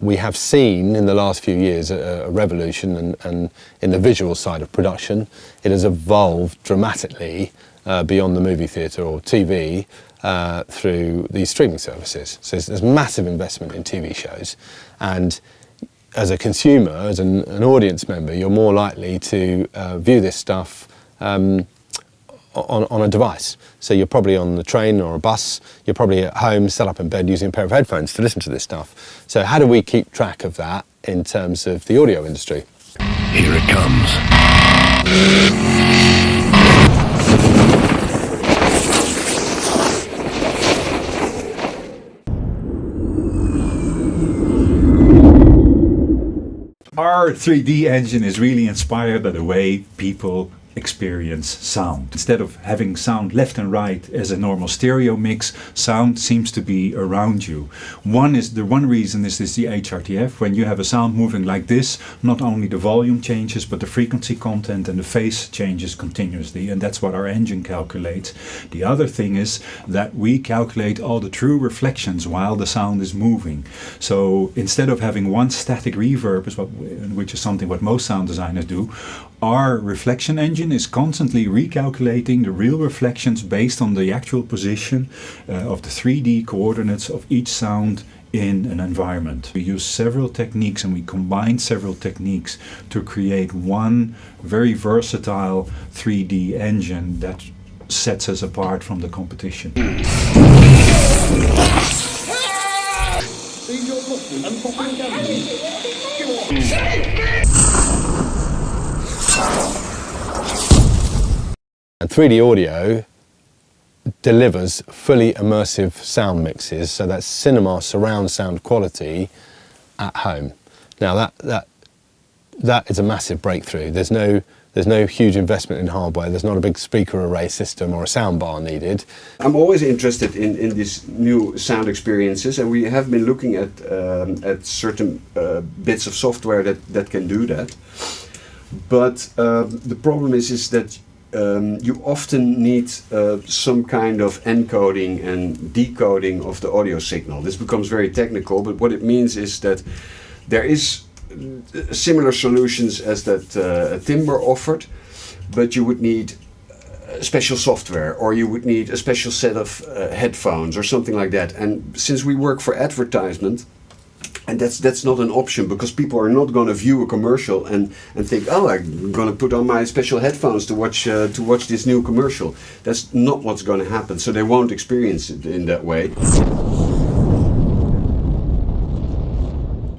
we have seen in the last few years a revolution and in the visual side of production. It has evolved dramatically beyond the movie theatre or TV through these streaming services. So there's massive investment in TV shows, and as a consumer, as an audience member, you're more likely to view this stuff on a device. So you're probably on the train or a bus, you're probably at home, set up in bed using a pair of headphones to listen to this stuff. So how do we keep track of that in terms of the audio industry? Here it comes. Our 3D engine is really inspired by the way people experience sound. Instead of having sound left and right as a normal stereo mix, sound seems to be around you. One reason is the HRTF. When you have a sound moving like this, not only the volume changes, but the frequency content and the phase changes continuously, and that's what our engine calculates. The other thing is that we calculate all the true reflections while the sound is moving. So instead of having one static reverb, which is something what most sound designers do, our reflection engine is constantly recalculating the real reflections based on the actual position of the 3D coordinates of each sound in an environment. We use several techniques and we combine several techniques to create one very versatile 3D engine that sets us apart from the competition. And 3D audio delivers fully immersive sound mixes, so that's cinema surround sound quality at home. Now that is a massive breakthrough. There's no huge investment in hardware. There's not a big speaker array system or a sound bar needed. I'm always interested in these new sound experiences, and we have been looking at certain bits of software that can do that. But the problem is that you often need some kind of encoding and decoding of the audio signal. This becomes very technical, but what it means is that there is similar solutions as that Timber offered, but you would need special software, or you would need a special set of headphones or something like that. And since we work for advertisement, and that's not an option, because people are not going to view a commercial and think, oh, I'm going to put on my special headphones to watch this new commercial. That's not what's going to happen, so they won't experience it in that way.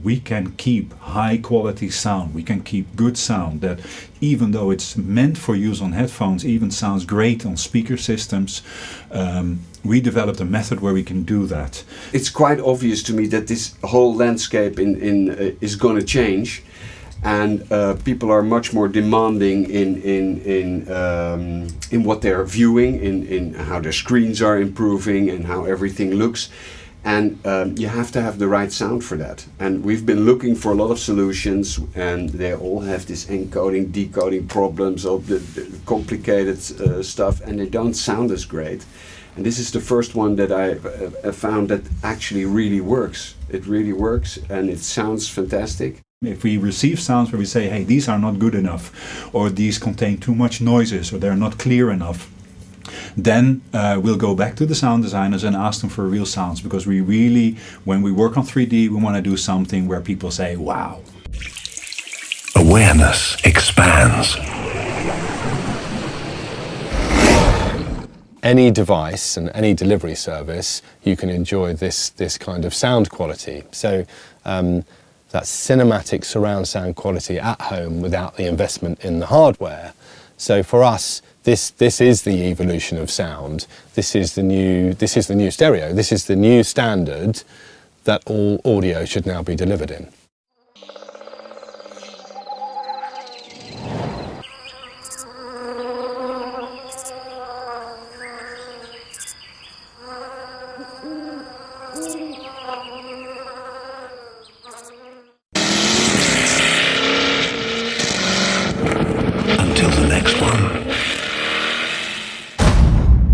We can keep high quality sound, we can keep good sound that even though it's meant for use on headphones, even sounds great on speaker systems. We developed a method where we can do that. It's quite obvious to me that this whole landscape is going to change, and people are much more demanding in what they're viewing, in how their screens are improving and how everything looks. And you have to have the right sound for that. And we've been looking for a lot of solutions, and they all have this encoding, decoding problems, all the complicated stuff, and they don't sound as great. And this is the first one that I found that actually really works. It really works, and it sounds fantastic. If we receive sounds where we say, hey, these are not good enough, or these contain too much noises, or they're not clear enough, then we'll go back to the sound designers and ask them for real sounds, because we really, when we work on 3D, we want to do something where people say, wow. Awareness expands. Any device and any delivery service, you can enjoy this kind of sound quality. So that's cinematic surround sound quality at home without the investment in the hardware. So for us, this is the evolution of sound. This is the new stereo. This is the new standard that all audio should now be delivered in.